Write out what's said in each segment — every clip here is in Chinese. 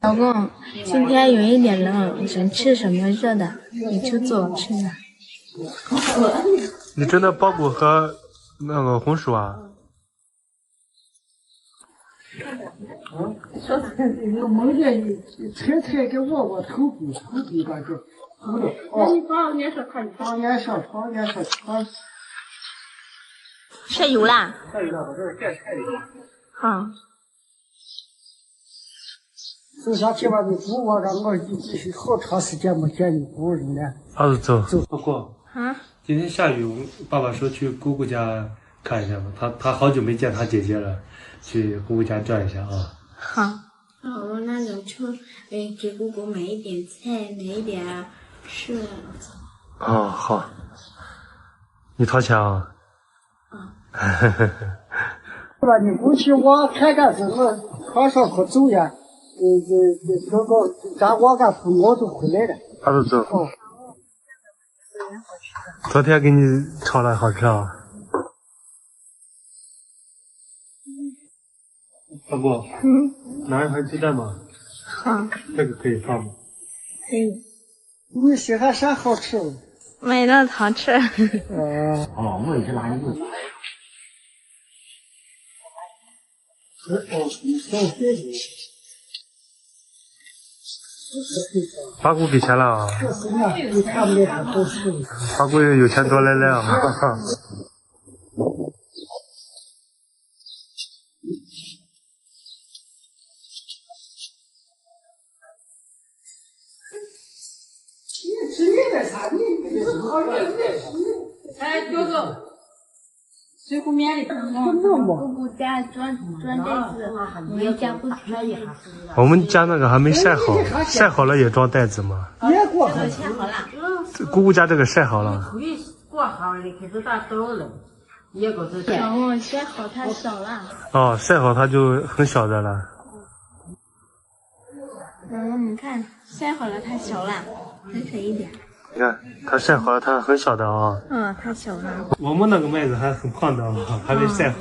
老公，今天有一点冷，想吃什么热的，你去做我吃的。你蒸的包谷和那个红薯啊？说我梦见你猜猜给我头骨感觉。那你放颜色看，放颜色。晒油啦？晒油了，我这儿盖菜油。好。就像这边的菇，我让我好长时间没见你菇人了。儿子走。老公。啊？今天下雨，爸爸说去姑姑家看一下吧。他好久没见他姐姐了，去姑姑家转一下啊。好。哦，那就给姑姑买一点菜，买一点吃。哦，好。你掏钱啊？是吧？你过去我看看是我马上可走呀。咱我干父母都回来了。儿子走。哦。昨天给你炒的好吃啊。老公。拿一盘鸡蛋吧。好。这个可以放吗？可以。你喜欢啥好吃的？买了好吃。哦，我去拿一个。八姑给钱了啊！八姑有钱多来了啊！哎，哥哥，水壶面的，姑姑家装袋子，我们家不装袋子。我们家那个还没晒好，晒好了也装袋子嘛。也过好晒好了。姑姑家这个晒好了。过好了，开始打豆了，也够是。小红晒好它小了。哦，晒好它就很小的了。你看晒好了它小了，再晒一点。你看它晒好了，它很小的啊。太小了。我们那个麦子还很胖的啊，还没晒好。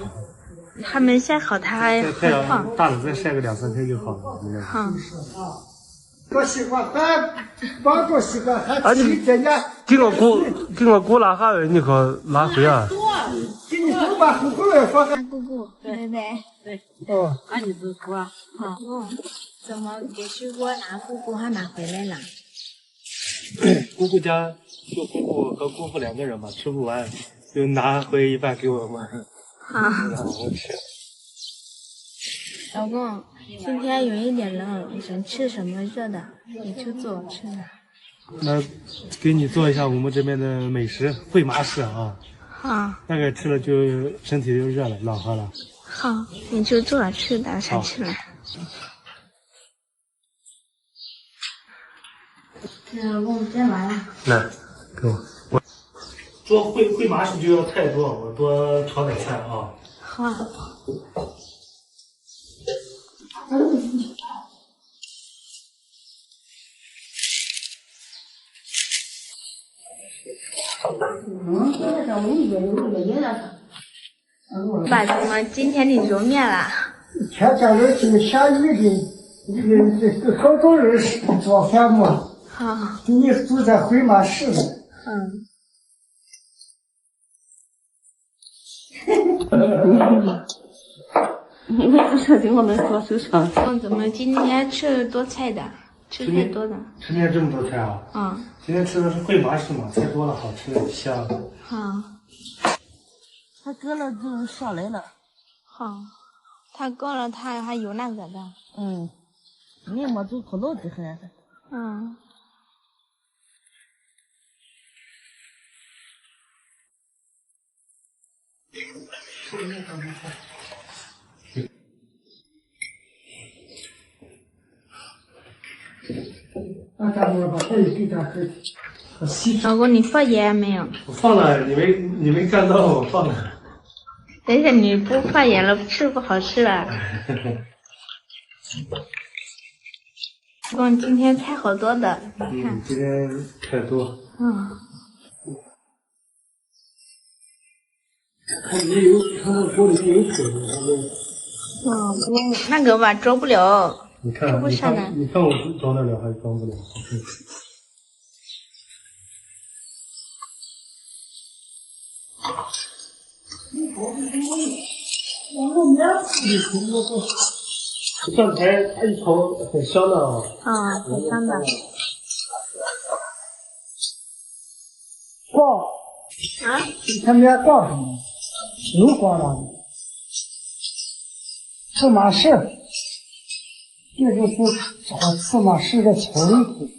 还没晒好，它还太阳大了，再晒个2-3天就好了。好。做西瓜，帮做西瓜还提着呢。给我姑拿下来，你可拿回啊。给你姑把姑姑来说。姑姑，拜拜。对。哦。俺你是说。好。怎么给水果拿姑姑还拿回来了？姑姑家就姑姑和姑父2个人嘛，吃不完，就拿回一半给我们。好。让我们吃。老公，今天有一点冷，想吃什么热的，你去做我吃的。那给你做一下我们这边的美食，烩麻食啊。好。那个吃了就身体就热了，暖和了。好，你去做我吃的，想吃了。老公，摘完了。来，给我做烩麻食就要菜多，我多炒点菜啊。好。爸，怎么今天你揉面了？前天儿就下雨的，好多人做饭嘛。好。你住在回马市的。你不说给我们说手上。怎么今天吃多菜的？吃太多的。今天这么多菜啊？今天吃的是烩麻食嘛，菜多了，好吃香。好。他割了就上来了。好。他割了，他还有那个的。你没做可老子还。老公，你放盐没有？我放了，你没看到我放了。等一下，你不放盐了，吃不好吃了。老公，今天菜好多的，你看。今天菜多。看你有，看我锅里有水，那个吧，着不了。你看，不上来你看我装得了还是装不了？蒜苔它一炒很香的啊。啊，很香的。逛啊？他们家逛什么？又逛了。司马氏，这就是司马氏的草莓裤。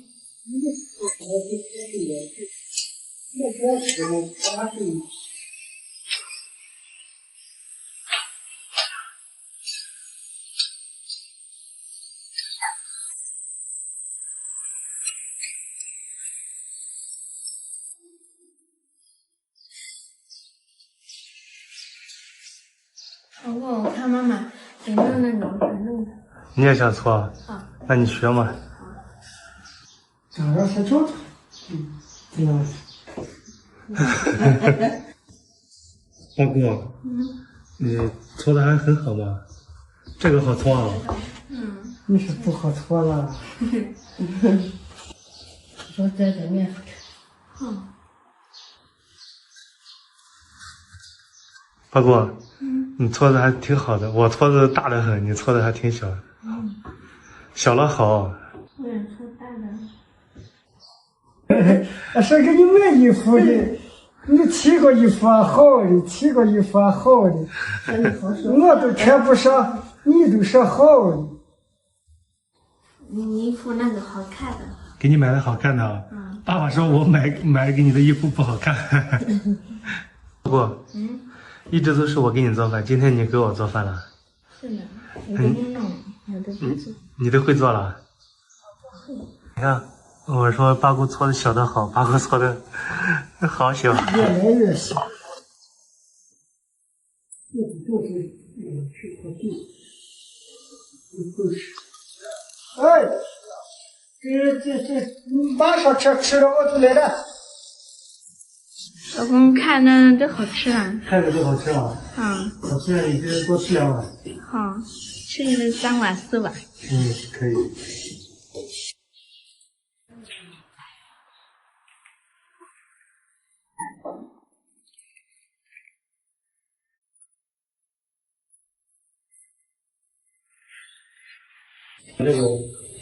我看妈妈也弄那种传动的。你也想搓？啊。那你学嘛。这样才做的。这样。大哥，你搓的还很好嘛？这个好搓啊。你是不好搓了。说在这面。大哥，你搓的还挺好的，我搓的大得很，你搓的还挺小的。小了好。我也搓大的。是给你买衣服的，你提个衣服好的，提个衣服好的，我都看不上，你都是好的。你衣服那个好看的。给你买的好看的啊。爸爸说我买给你的衣服不好看。不，一直都是我给你做饭，今天你给我做饭了。是的，我给你弄，我都不做。你都会做了？你看，我说八姑搓的小的好，八姑搓的好小。越来越小。哎，马上吃了我就来了。老公看着都好吃啊。看着就好吃啊。好吃啊，你这多吃2碗。好，吃个3碗4碗。可以。这个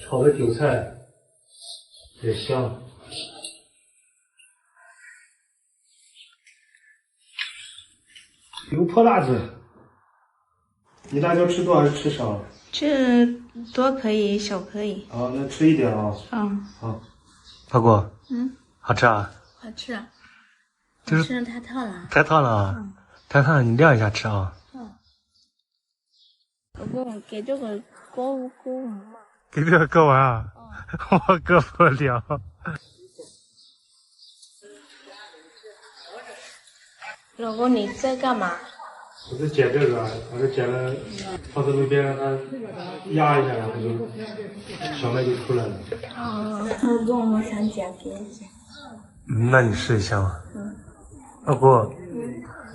炒的韭菜也香。油泼辣子，你辣椒吃多还是吃少？这多可以，小可以。啊，那吃一点啊。好。大姑。好吃啊？好吃啊。就是吃的太烫了。太烫了啊。太烫了，你晾一下吃啊。老公，给这个割完嘛。给这个割完啊？我割不了。老公，你在干嘛？我在剪这个，把它剪了，放在路边让它压一下，然后就小麦就出来了。老公，我想剪给你剪。那你试一下嘛。老姑，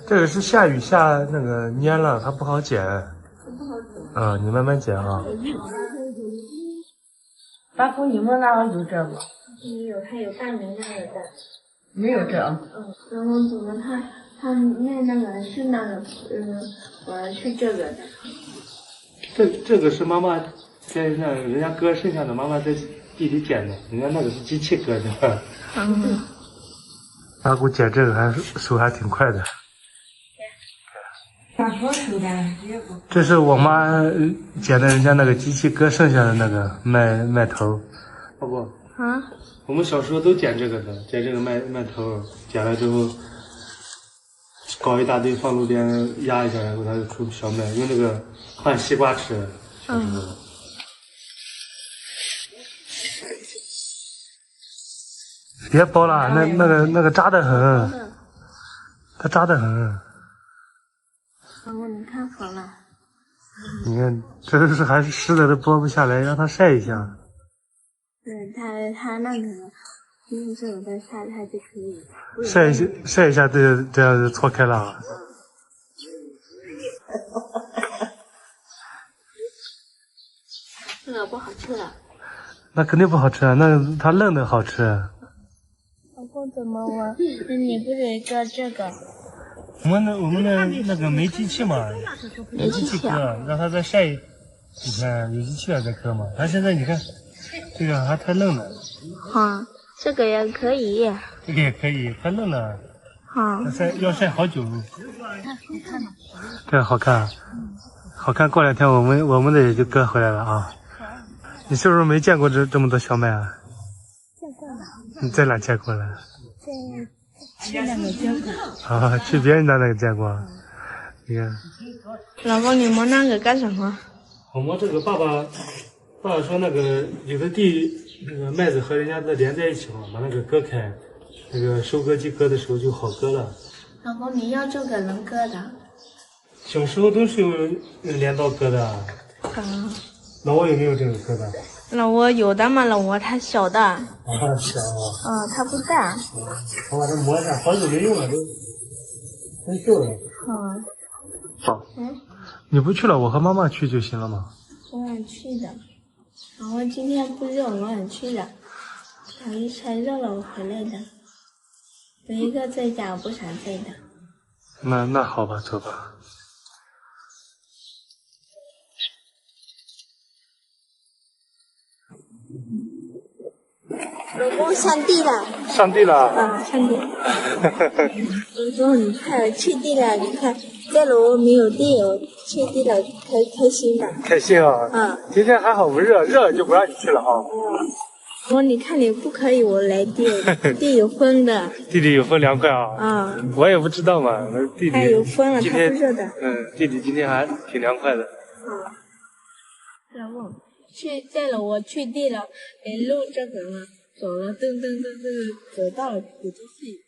这个是下雨下那个蔫了，它不好剪。你慢慢剪啊。八姑，你们那有这个？没有，还有大明那个的。没有这啊。老公，怎么他那个是那个我是这个的。这个是妈妈在人家割剩下的，妈妈在地里捡的，人家那个是机器割的。大姑剪这个手还挺快的。这是我妈捡的人家那个机器割剩下的那个麦头。大姑。我们小时候都捡这个的，捡这个麦头，捡了之后搞一大堆放路边压一下，然后它就出小麦，用这个换西瓜吃。别剥了，那个扎得很，它扎得很。老公，你看好了。你看，这是还是湿的，都剥不下来，让它晒一下。对，它那个用这个再晒它就可以。晒一下，这样就搓开了。这个不好吃了。那肯定不好吃啊，那它愣的好吃。老公怎么我？你不得割这个？我们的那个没机器嘛，没机器割，让它再晒几天，有机器了再割嘛。它现在你看，这个还太嫩了。好，这个也可以。这个也可以，太嫩了。好。要晒好久。这个好看，好看。过2天我们的也就割回来了啊。你是不是没见过这么多小麦啊？见过了。你在哪见过了？去那个见过。啊，去别人家那个见过。你看。老公，你摸那个干什么？我摸这个，爸爸说那个有的地那个麦子和人家的连在一起嘛，把那个割开，那个收割机割的时候就好割了。老公，你要这个能割的？小时候都是用镰刀割的。老挝有没有这个割的？老挝有的嘛，老挝它小的。小啊。它不大。我把它磨一下，好久没用了，都旧了。好。你不去了，我和妈妈去就行了嘛。我想去的，然后今天不热，我想去的。才热了我回来的。有一个在家，我不想在的。那好吧，走吧。老公上地了。上地了。上地。老公，你看去地了，你看在楼没有地，我去地了，开心的。开心啊。今天还好不热，热了就不让你去了哈。你看你不可以，我来地，地有风的。地里有风凉快啊。我也不知道嘛，地里它有风了，它不热的。地里今天还挺凉快的。老公，在了我去地了，路这个了，走了，噔，走到了屁股都碎。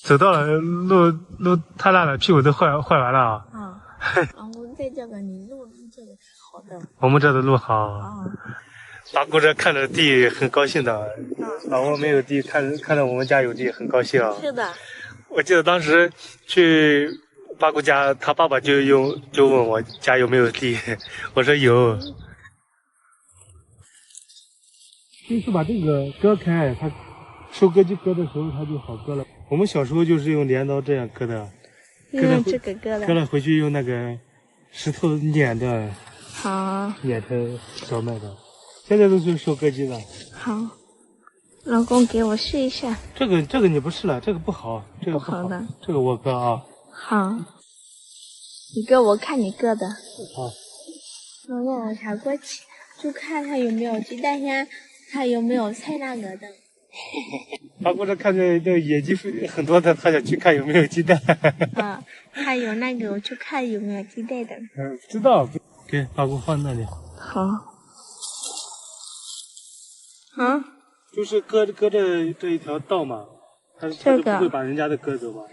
走到了，路太烂了，屁股都坏完了啊。然后在这个你路这个好的。我们这的路好。大姑这看着地很高兴的，老挝没有地，看着我们家有地很高兴啊。是的。我记得当时去八姑家，他爸爸就问我家有没有地，我说有。就是把这个割开，它收割机割的时候它就好割了。我们小时候就是用镰刀这样割的，用这个割的。割了回去用那个石头碾的，碾成小麦的。现在都是收割机的。好，老公给我试一下。这个你不试了，这个不好，这个不好的。这个我割啊。好，你割我看你割的。好。老公，我才过去就看它有没有鸡蛋呀，它有没有菜那个的。他过来看着这野鸡很多的，他想去看有没有鸡蛋。还有那个我去看有没有鸡蛋的。知道，给把锅放那里。好。就是割这一条道嘛，他就不会把人家的割走嘛。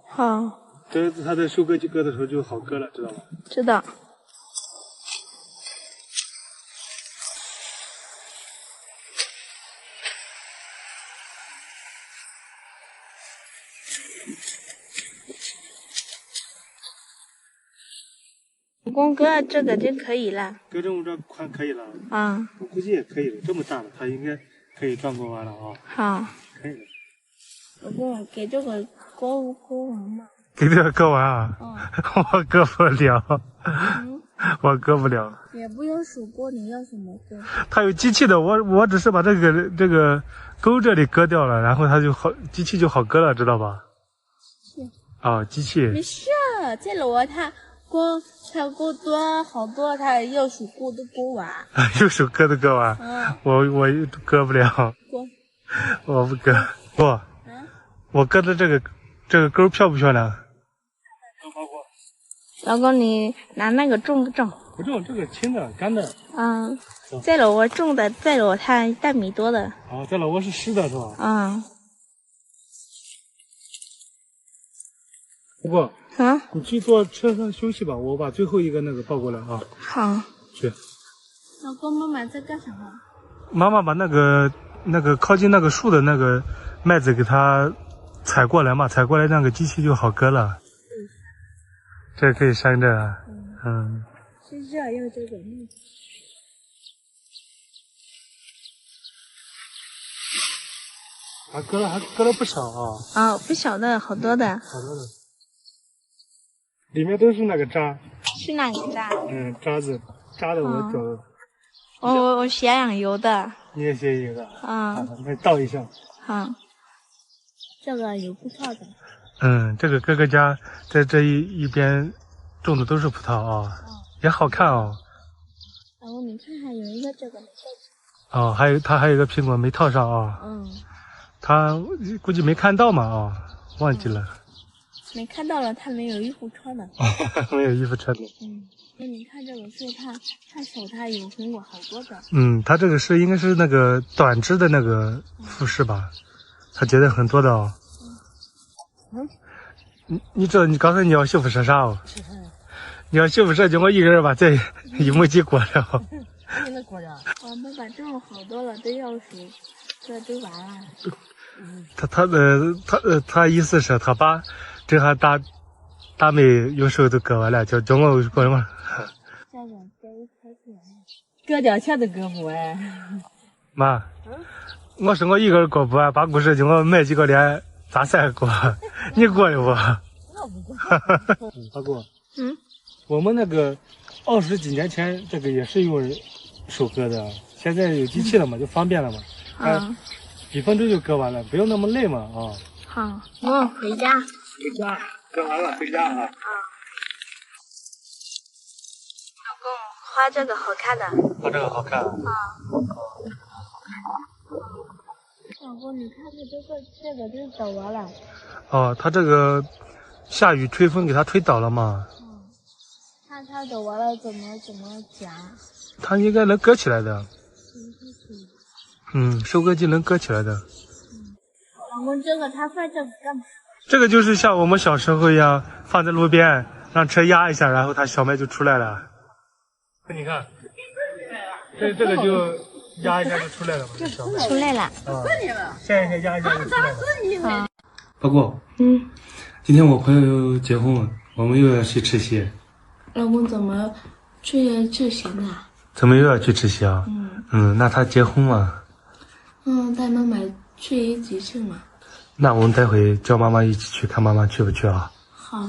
好。这他在收割机割的时候就好割了，知道吗？知道。老公割这个就可以了。割这么这宽可以了。我估计也可以了，这么大了，它应该可以转过弯了啊。好。可以了。老公，给这个割完嘛？给这个割完啊？我割不了。我割不了。也不用手割，你要什么割？它有机器的，我只是把这个钩这里割掉了，然后它就好，机器就好割了，知道吧？机器。没事，在楼它割多好多，它右手割都割完。右手割都割完。我割不了。我不割。我割的这个钩漂不漂亮？老公，你拿那个重不重？不重，这个轻的，干的。在老挝种的，在老挝它1米多的。在老挝是湿的是吧？不过。你去坐车上休息吧，我把最后一个那个抱过来啊。好。去。老公，妈妈在干什么？妈妈把那个靠近那个树的那个麦子给它采过来嘛，采过来那个机器就好割了。这可以扇着。是这样这个。还割了不少啊。啊，不小的，好多的。好多的。里面都是那个渣。是哪个渣？渣子，渣的我走。我学养油的。你也学油的？啊。那倒一下。好。这个有葡萄的。这个哥哥家在这一边种的都是葡萄啊，也好看哦。然后你看看有一个这个没套上。哦，他还有一个苹果没套上啊。他估计没看到嘛啊，忘记了。没看到了，他没有衣服穿的。没有衣服穿的。那你看这个是他手他有苹果好多的。他这个应该是那个短枝的那个富士吧，他结的很多的哦。你知道你刚才你要媳妇说啥哦？你要媳妇说叫我一个人把这一亩地过了。你能过了？我们把种了好多了，都要数，这都完了。他意思是他把这下大梅有时候都割完了，叫我过了嘛。割点钱都割不完。妈，我说我一个人过不完，把故事叫我买几个连咋赛过，你过了不？我不过。大哥，我们那个20几年前这个也是用手割的，现在有机器了嘛，就方便了嘛。几分钟就割完了，不用那么累嘛啊。好，我回家。回家，割完了回家啊。老公，花这个好看的。花这个好看。老公，你看看这个都走完了。哦，他这个下雨吹风给他吹倒了嘛。他走完了怎么夹？他应该能割起来的。收割机能割起来的。老公，这个他放这个干嘛？这个就是像我们小时候一样，放在路边，让车压一下，然后它小麦就出来了。你看，这个就压一下就出来了嘛，小麦。出来了。现在压一下就出来了。包括，今天我朋友结婚，我们又要去吃席。老公怎么去吃席呢？怎么又要去吃席啊？那他结婚嘛？带妈妈去一起去嘛。那我们待会叫妈妈一起去，看妈妈去不去啊？好。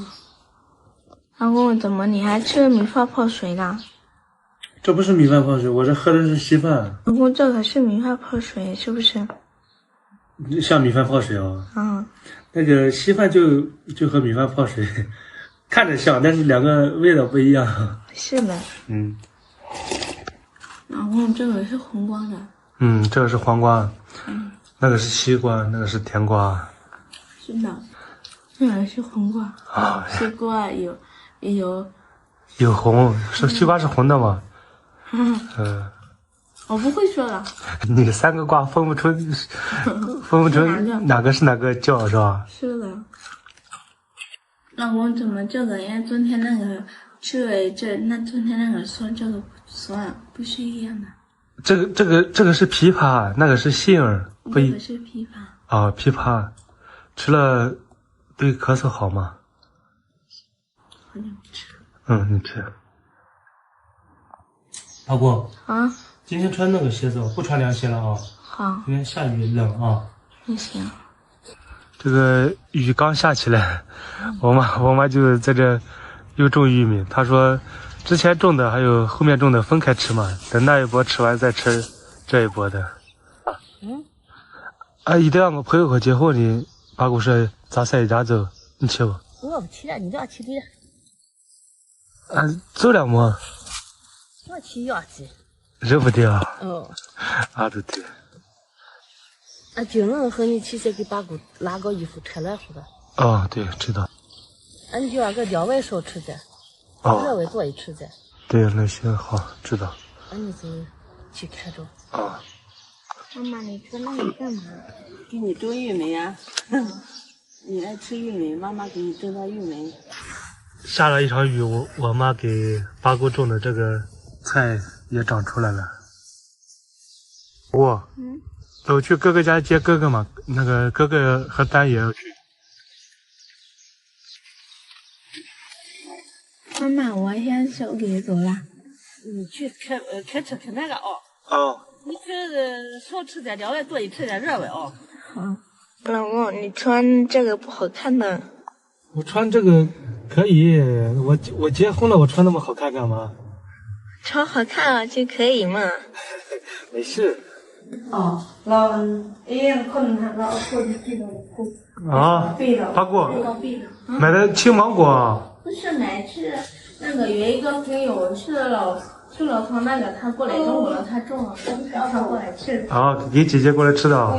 老公，怎么你还吃米饭泡水呢？这不是米饭泡水，我这喝的是稀饭。老公，这可是米饭泡水，是不是？像米饭泡水哦。那个稀饭就和米饭泡水，看着像，但是两个味道不一样。是的。老公，这个是红光的。这个是黄瓜。那个是西瓜，那个是甜瓜。是的，这个是红瓜。西瓜有红，西瓜是红的吗？我不会说了。你3个瓜分不出哪个是哪个叫是吧？是的。老公，怎么这个呀？昨天那个吃了昨天那个酸，这个不酸，不是一样的。这个是枇杷，那个是杏儿，不一。这个是枇杷。枇杷，吃了对咳嗽好吗？好像不吃。你吃。老公。今天穿那个鞋子，不穿凉鞋了啊。好。今天下雨冷啊。行。这个雨刚下起来，我妈就在这又种玉米。她说，之前种的还有后面种的分开吃嘛，等那一波吃完再吃这一波的。一定要我朋友结婚的，把我说咋晒一家走，你去不？我不去了，你这去的。走了么？我去要去。热不得啊？都对。就能和你去这给把股拿个衣服穿暖和的。对，知道。你就那个两位少吃点，热位多一吃点。对，那行好，知道。你就去看着。妈妈，你说那个干嘛？给你种玉米啊。你爱吃玉米，妈妈给你种点玉米。下了一场雨，我妈给八姑种的这个菜也长出来了。走去哥哥家接哥哥嘛，那个哥哥和丹也要去。妈妈，我先手给走了。你去开车开那个你去少吃点，两位多一吃点热位好。老公，你穿这个不好看的。我穿这个可以，我结婚了，我穿那么好看干嘛？穿好看了就可以嘛。没事。啊，啊，大姑，买的青芒果。不是买，是那个有一个朋友去了趟那个，他过来中午了，他中了，他过来吃的。啊，给姐姐过来吃的啊。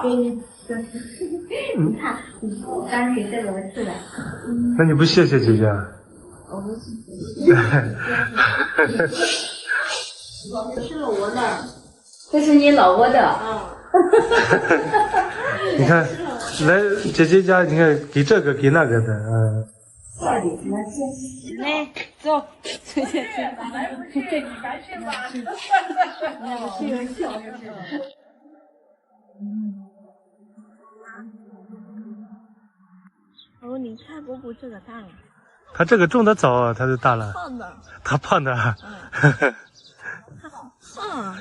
给你说，你看，我刚给这个吃的。那你不谢谢姐姐？我不谢谢。吃了我的。这是你老婆的。你看，来姐姐家，你看给这个给那个的，来，走，出去。哦，你看姑姑这个大了。他这个种的早啊，他就大了。胖的。他胖的。他好胖啊。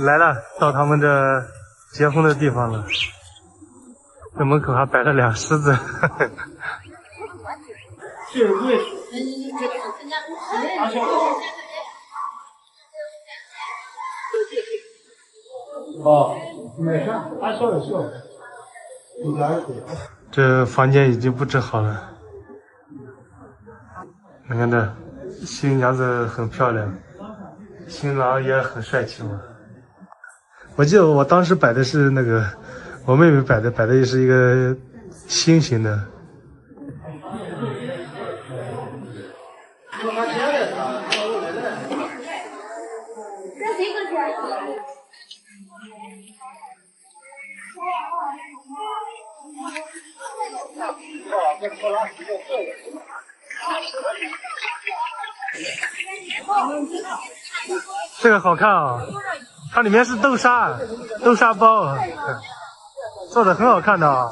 来了，到他们这结婚的地方了。这门口还摆了2狮子。哦，没事，俺笑就笑。这房间已经布置好了。你看这新娘子很漂亮，新郎也很帅气嘛。我记得我当时摆的是那个，我妹妹摆的也是一个心形的。这个好看啊，它里面是豆沙包，做的很好看的啊。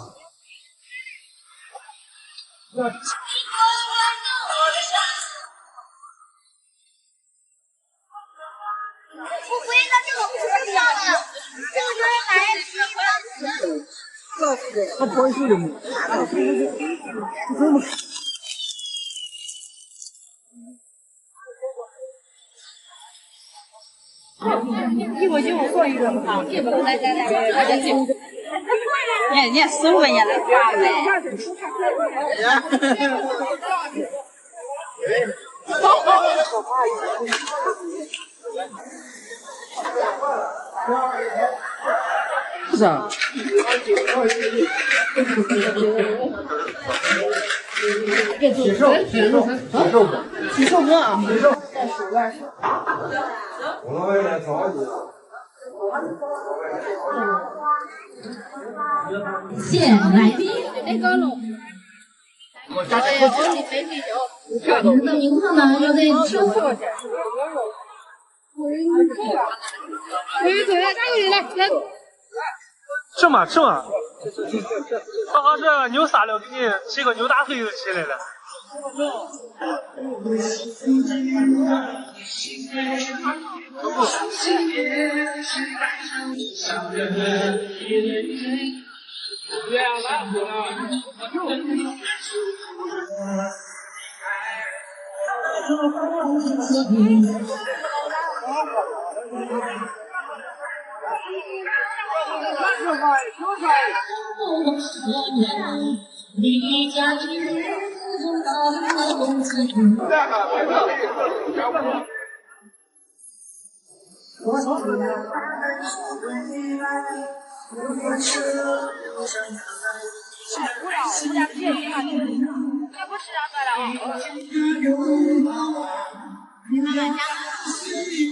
一会就过一个嘛，来，你15分钱来花呗。是啊。洗手不啊？在手腕上。谢来宾，哎，高龙。你看嘛，要得吃货。来。吃嘛，刚好这牛杀了，给你吃个牛大腿就起来了。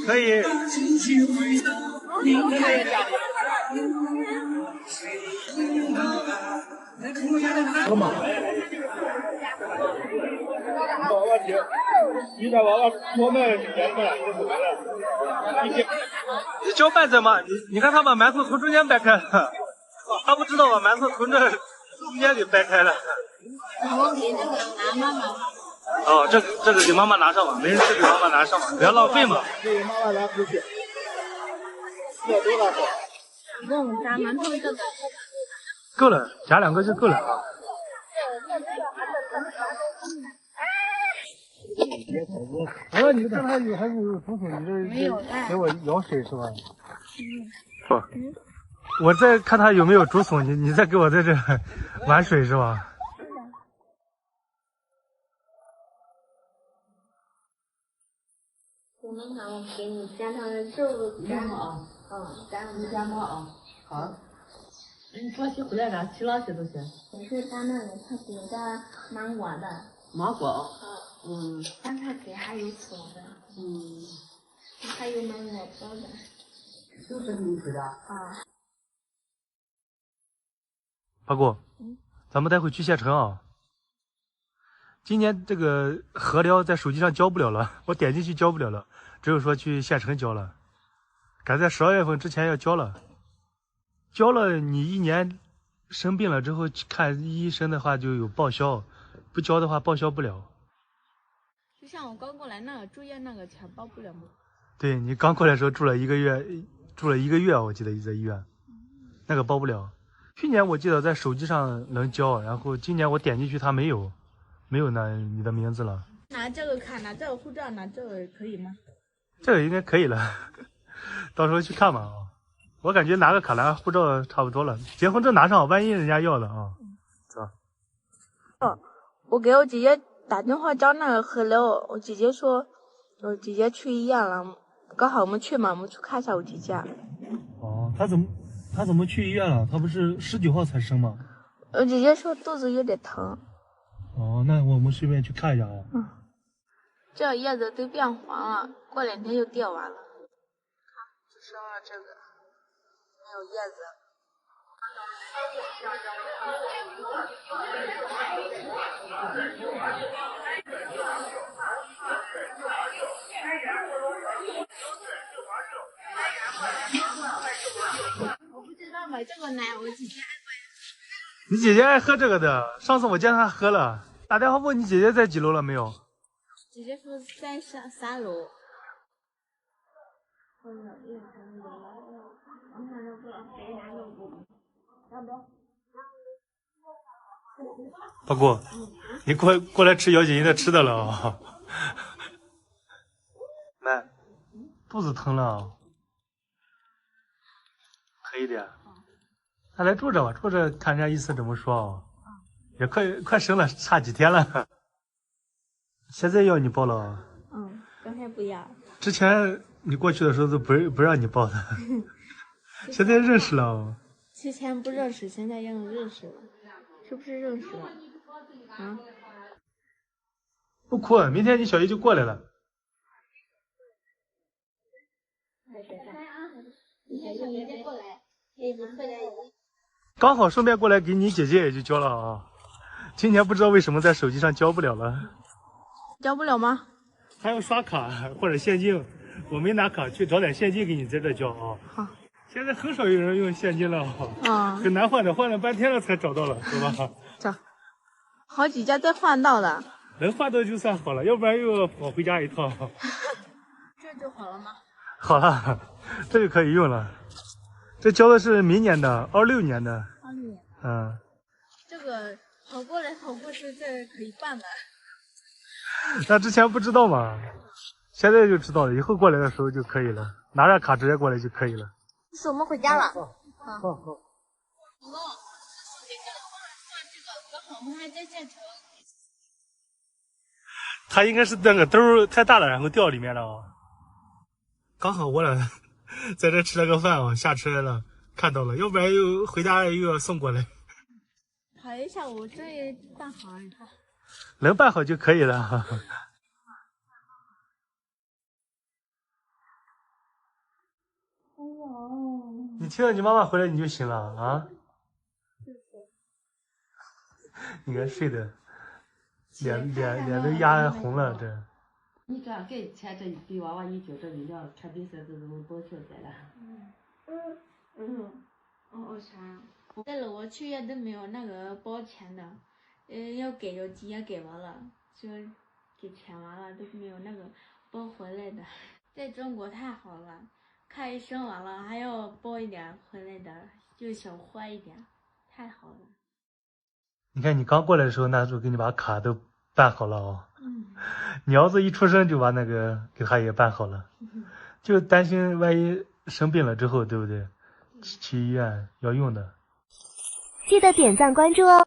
可以。干嘛？你叫慢走嘛？你看他把馒头从中间掰开了，他不知道把馒头从这中间给掰开了。我给那个拿妈妈。哦，这个给妈妈拿上吧，没人吃给妈妈拿上吧，不要浪费嘛。给妈妈拿出去。要多大口？不加馒头这个。够了，加2个就够了啊。我你看他还没有煮熟，你这没有给我舀水是吧？不，我再看他有没有煮熟，你再给我在这玩水是吧？我们看，我给你加上肉加啊，加吗啊？好。你说起回来了，吃哪些都行。我是加那个，他给的芒果的。芒果。但他给还有熟的。还有芒果包的。都是你吃的。啊。八姑，咱们待会去县城啊。今年这个核疗在手机上交不了了，我点进去交不了了，只有说去县城交了。赶在12月份之前要交了。交了，你1年生病了之后去看医生的话就有报销，不交的话报销不了。就像我刚过来那个住院那个钱包不了吗？对，你刚过来的时候住了1个月，我记得在医院，那个包不了。去年我记得在手机上能交，然后今年我点进去它没有你的名字了。拿这个卡，拿这个护照，拿这个可以吗？这个应该可以了，到时候去看吧啊。我感觉拿个卡拿护照差不多了，结婚证拿上，万一人家要了啊。走。我给我姐姐打电话交那个核疗，我姐姐说，我姐姐去医院了，刚好我们去嘛，我们去看一下我姐姐。哦，她怎么去医院了？她不是19号才生吗？我姐姐说肚子有点疼。哦，那我们顺便去看一下啊。这叶子都变黄了，过2天又掉完了。看，只剩了这个，没有叶子。我不知道买这个奶，我姐姐爱喝。你姐姐爱喝这个的，上次我见她喝了。打电话问你姐姐在几楼了没有？姐姐说在3楼。八姑，你过来吃姚锦衣的吃的了啊！来，肚子疼了，疼一点。那来住着吧，住着看人家医生怎么说啊。也快生了，差几天了。现在要你报了啊？刚才不要。之前你过去的时候都不让你报的，现在认识了。之前不认识，现在认识了，是不是认识了？啊？不哭，明天你小姨就过来了。刚好顺便过来给你姐姐也就交了啊。今年不知道为什么在手机上交不了了。交不了吗？还要刷卡或者现金，我没拿卡，去找点现金给你在这交啊。好。现在很少有人用现金了啊。很难换的，换了半天了才找到了，是吧？找。好几家才换到的。能换到就算好了，要不然又要跑回家一趟。这就好了吗？好了，这就可以用了。这交的是明年的，26年的。26年。这个跑过来跑过去，这可以办的。那之前不知道嘛，现在就知道了，以后过来的时候就可以了，拿着卡直接过来就可以了。是我们回家了。好。他应该是那个兜太大了，然后掉里面了啊。刚好我俩在这吃了个饭啊，下车了，看到了，要不然又回家又要送过来。跑一下，我这办好了，能办好就可以了。你听到你妈妈回来你就行了啊？你看睡的脸都压红了这。你这样给钱，这给娃娃你就这医疗看病这都报销在了。我啥？对了，我去月都没有那个包钱的，要给有几也给完了，就给钱完了都没有那个包回来的。在中国太好了。看医生完了还要包一点回来的，就想花一点，太好了。你看你刚过来的时候，那时候给你把卡都办好了哦。你儿子一出生就把那个给他也办好了，就担心万一生病了之后，对不对？去医院要用的。记得点赞关注哦。